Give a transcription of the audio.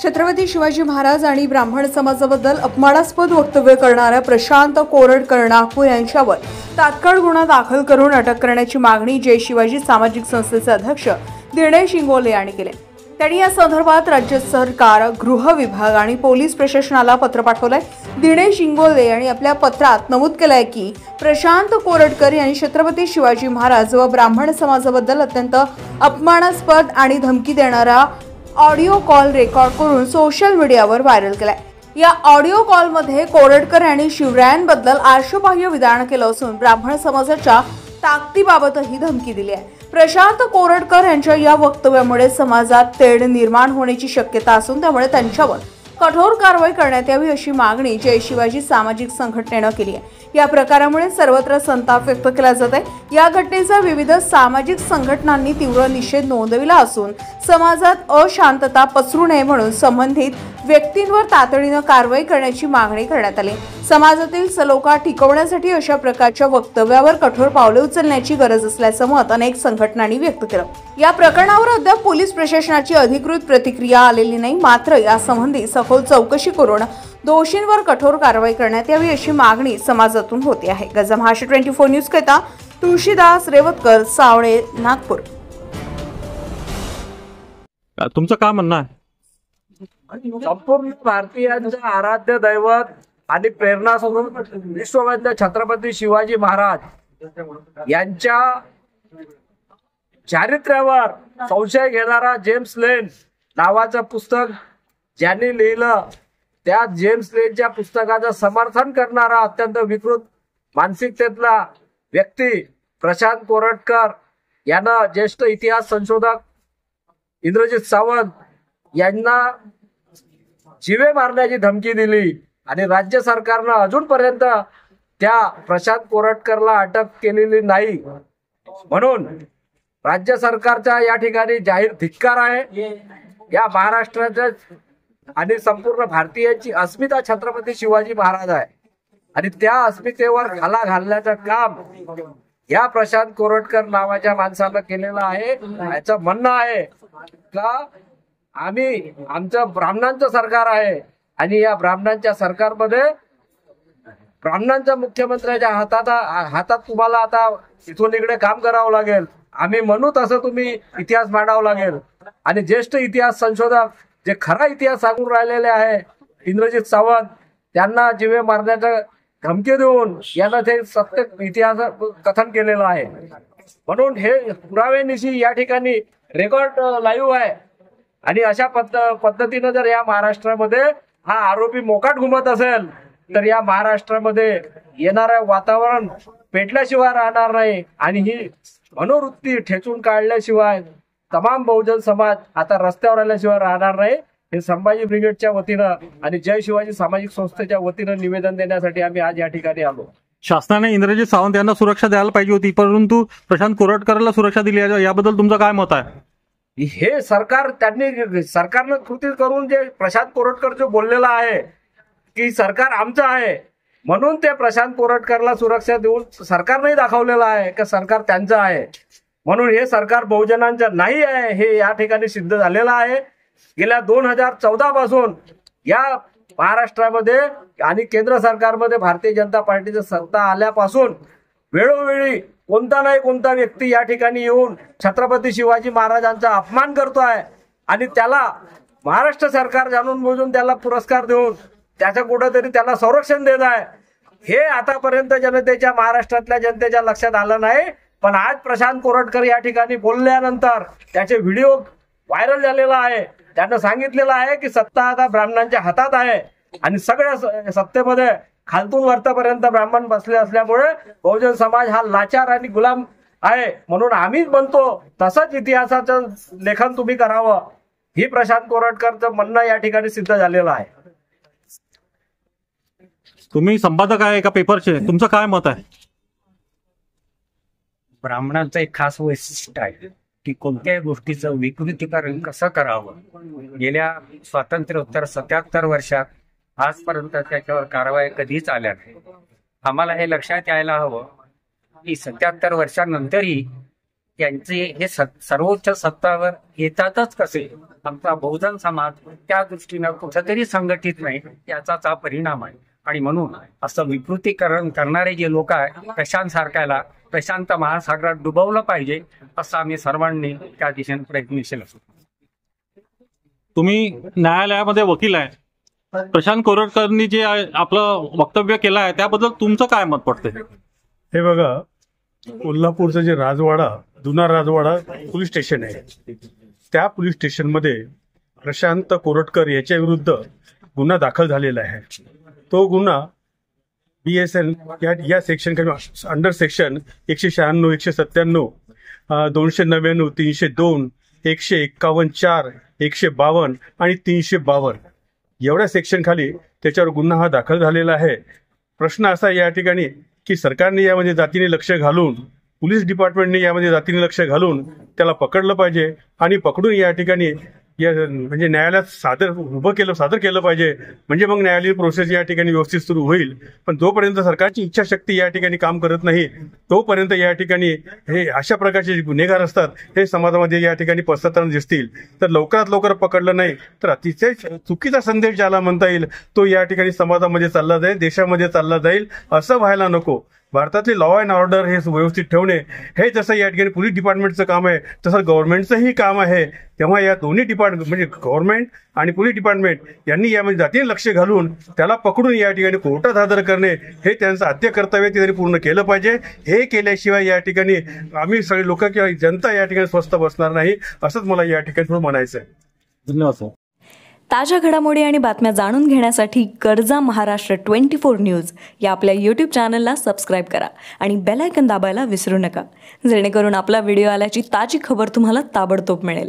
छत्रपती शिवाजी महाराज आणि ब्राह्मण समाजाबद्दल अपमानास्पद वक्तव्य करणाऱ्या प्रशांत कोरटकर नागपूर यांच्यावर तात्काळ गुन्हा दाखल करून अटक करण्याची मागणी जय शिवाजी सामाजिक संस्थेचे अध्यक्ष दिनेश इंगोले यांनी केली। त्यांनी या संदर्भात राज्य सरकार, गृह विभाग आणि पोलीस प्रशासनाला पत्र पाठवलंय। दिनेश इंगोले यांनी आपल्या पत्रात नमूद केलंय की प्रशांत कोरटकर यांनी छत्रपती शिवाजी महाराज व ब्राह्मण समाजाबद्दल अत्यंत अपमानास्पद आणि धमकी देणारा ऑडिओ कॉल रेकॉर्ड करून सोशल मीडियावर व्हायरल केलाय। या ऑडिओ कॉलमध्ये कोरटकर यांनी शिवरायांबद्दल आक्षेपार्ह विधान केलं असून ब्राह्मण समाजाच्या ताकदीबाबतही धमकी दिली आहे। प्रशांत कोरटकर यांच्या या वक्तव्यामुळे समाजात तेढ निर्माण होण्याची शक्यता असून त्यामुळे त्यांच्यावर कठोर कारवाई करण्यात यावी अशी मागणी जय शिवाजी सामाजिक संघटनेनं केली आहे। या प्रकारामुळे सर्वत्र संताप व्यक्त केला जात आहे। या घटनेचा विविध सामाजिक संघटनांनी तीव्र निषेध नोंदविला असून समाजात अशांतता पसरू नये म्हणून संबंधित व्यक्तींवर तातडीनं कारवाई करण्याची मागणी करण्यात आली। समाजातील सलोखा टिकवण्यासाठी अशा प्रकारच्या वक्तव्यावर कठोर पावले उचलण्याची गरज असल्याचं मत अनेक संघटनांनी व्यक्त केलं। या प्रकरणावर अद्याप पोलीस प्रशासनाची अधिकृत प्रतिक्रिया आलेली नाही, मात्र यासंबंधी सखोल चौकशी करून दोषींवर कठोर कारवाई करण्यात यावी अशी मागणी समाजातून होते आहे। गजा महाराष्ट्र 24 न्यूज करिता तुळशीदास रेवतकर, सावळे, नागपूर। तुमचं काय म्हणणं आहे? संपूर्ण भारतीयांचं आराध्य दैवत आणि प्रेरणास्रोत विश्ववंद्य छत्रपती शिवाजी महाराज यांच्या चारित्र्यावर संशय घेणारा जेम्स लेन नावाचं पुस्तक ज्यांनी लिहिलं, त्या जेम्स लेनच्या पुस्तकाचं समर्थन करणारा अत्यंत विकृत मानसिकतेतला व्यक्ती प्रशांत कोरटकर यांना ज्येष्ठ इतिहास संशोधक इंद्रजित सावंत यांना जीवे मारण्याची धमकी दिली आणि राज्य सरकारनं अजूनपर्यंत त्या प्रशांत कोरटकरला अटक केलेली नाही। म्हणून राज्य सरकारचा या ठिकाणी जाहीर धिक्कार आहे। या महाराष्ट्राच्या आणि संपूर्ण भारतीयांची अस्मिता छत्रपती शिवाजी महाराज आहे आणि त्या अस्मितेवर घाला घालण्याचं काम या प्रशांत कोरटकर नावाच्या माणसानं केलेलं आहे। याचं म्हणणं आहे का आमचं ब्राह्मणांचं सरकार आहे आणि या ब्राह्मणांच्या सरकारमध्ये ब्राह्मणांच्या मुख्यमंत्र्याच्या हातात तुम्हाला आता इथून इकडे काम करावं लागेल। आम्ही म्हणू तसं तुम्ही इतिहास मांडावा लागेल आणि ज्येष्ठ इतिहास संशोधक जे खरा इतिहास सांगून राहिलेले आहे इंद्रजित सावंत त्यांना जीवे मारण्याचं धमकी देऊन यांना ते सत्य इतिहास कथन केलेलं आहे। म्हणून हे पुराव्यानिशी या ठिकाणी रेकॉर्ड लाईव्ह आहे आणि अशा पद्धतीनं जर या महाराष्ट्रामध्ये हा आरोपी मोकाट घुमत असेल तर या महाराष्ट्रामध्ये येणारं वातावरण पेटल्याशिवाय राहणार नाही आणि ही मनोवृत्ती ठेचून काढल्याशिवाय तमाम बहुजन समाज आता रस्त्यावर आल्याशिवाय राहणार नाही। हे संभाजी ब्रिगेडच्या वतीनं आणि जय शिवाजी सामाजिक संस्थेच्या वतीनं निवेदन देण्यासाठी आम्ही आज या ठिकाणी आलो। शासनाने इंद्रजित सावंत यांना सुरक्षा द्यायला पाहिजे होती, परंतु प्रशांत कोरटकरला सुरक्षा दिली आहे, याबद्दल तुमचं काय मत आहे? हे सरकारनं कृती करून जे प्रशांत कोरटकर जो बोललेला आहे की सरकार आमचं आहे म्हणून ते प्रशांत कोरटकरला सुरक्षा देऊन सरकारने दाखवलेलं आहे की सरकार त्यांचं आहे। म्हणून हे सरकार बहुजनांचं नाही आहे हे या ठिकाणी सिद्ध झालेलं आहे। गेल्या 2014 पासून या महाराष्ट्रामध्ये आणि केंद्र सरकारमध्ये भारतीय जनता पार्टीची सत्ता आल्यापासून वेळोवेळी कोणता नाही कोणता व्यक्ती या ठिकाणी येऊन छत्रपती शिवाजी महाराजांचा अपमान करतोय आणि त्याला महाराष्ट्र सरकार जाणून बुजून त्याला पुरस्कार देऊन त्याचं कुठंतरी त्याला संरक्षण देत आहे। हे आतापर्यंत महाराष्ट्रातल्या जनतेच्या लक्षात आलं नाही, पण आज प्रशांत कोरटकर या ठिकाणी बोलल्यानंतर त्याचे व्हिडिओ व्हायरल झालेला आहे। त्यानं सांगितलेलं आहे की सत्ता आता ब्राह्मणांच्या हातात आहे आणि सगळ्या सत्तेमध्ये खालतून वरपर्यंत ब्राह्मण बसले असल्यामुळे बहुजन समाज हा लाचार आणि गुलाम आहे। म्हणून आम्हीच म्हणतो तसंच इतिहासाचं लेखन तुम्ही करावं, ही प्रशांत कोरटकरचं म्हणणं या ठिकाणी सिद्ध झालेलं आहे। तुम्ही संपादक आहे एका पेपरचे, तुमचं काय मत आहे? ब्राह्मणांचं एक खास वैशिष्ट्य आहे की कोणत्याही गोष्टीचं विकृतीकरण कसं करावं। गेल्या स्वातंत्र्योत्तर 77 वर्षात आजपर्यंत त्याच्यावर कारवाई कधीच आल्या नाही। आम्हाला हे लक्षात यायला हवं की 77 वर्षांनंतरही यांचे हे सर्वोच्च सत्तावर येतातच कसे, आमचा बहुजन समाज त्या दृष्टीनं कुठेतरी संघटित नाही, याचाच हा परिणाम आहे. आणि म्हणून असं विकृतीकरण करणारे जे लोक आहे, प्रशांत महासागरात डुबवलं पाहिजे, असं आम्ही सर्वांनी त्या दिशेने प्रयत्नशील असू. तुम्ही न्यायालयामध्ये वकील आहे. प्रशांत कोरटकरनी जे आपलं वक्तव्य केलं आहे त्याबद्दल तुमचं काय मत पडतं? हे बघा, कोल्हापूरचं जे जुना राजवाडा पोलीस स्टेशन आहे, त्या पोलीस स्टेशनमध्ये प्रशांत कोरटकर याच्या विरुद्ध गुन्हा दाखल झालेला आहे. तो गुन्हा BSN या सेक्शन अंडर सेक्शन 196, 197, 299, 302, 151(4), 152 आणि 352 एवढ्या सेक्शन खाली त्याच्यावर गुन्हा हा दाखल झालेला आहे. प्रश्न असा या ठिकाणी की सरकारने यामध्ये जातीने लक्ष घालून, पोलीस डिपार्टमेंटने यामध्ये जातीने लक्ष घालून त्याला पकडलं पाहिजे आणि पकडून या ठिकाणी म्हणजे न्यायालयात सादर केलं पाहिजे. म्हणजे मग न्यायालयीन प्रोसेस या ठिकाणी व्यवस्थित सुरू होईल. पण जोपर्यंत सरकारची इच्छाशक्ती या ठिकाणी काम करत नाही, तोपर्यंत या ठिकाणी हे अशा प्रकारचे गुन्हेगार असतात हे समाजामध्ये या ठिकाणी पसरताना दिसतील. तर लवकरात लवकर पकडलं नाही तर अतिशय चुकीचा संदेश ज्याला म्हणता येईल तो या ठिकाणी समाजामध्ये चालला जाईल, देशामध्ये चालला जाईल. असं व्हायला नको. भारतातले लॉ अँड ऑर्डर हे व्यवस्थित ठेवणे हे जसं या ठिकाणी पोलीस डिपार्टमेंटचं काम आहे, तसं गव्हर्नमेंटचंही काम आहे. तेव्हा या दोन्ही डिपार्टमेंट म्हणजे गव्हर्नमेंट आणि पोलीस डिपार्टमेंट यांनी यामध्ये जातीने लक्ष घालून त्याला पकडून या ठिकाणी कोर्टात हजर करणे हे त्यांचं आद्य कर्तव्य ते त्यांनी पूर्ण केलं पाहिजे. हे केल्याशिवाय या ठिकाणी आम्ही सगळे लोक किंवा जनता या ठिकाणी स्वस्थ बसणार नाही, असंच मला या ठिकाणी थोडं म्हणायचं आहे. धन्यवाद सर. ताज्या घडामोडी आणि बातम्या जाणून घेण्यासाठी गरजा महाराष्ट्र 24 न्यूज या आपल्या YouTube चॅनलला सबस्क्राईब करा आणि बेल आयकॉन दाबायला विसरू नका, जेणेकरून आपला व्हिडिओ आल्याची ताजी खबर तुम्हाला ताबडतोब मिळेल.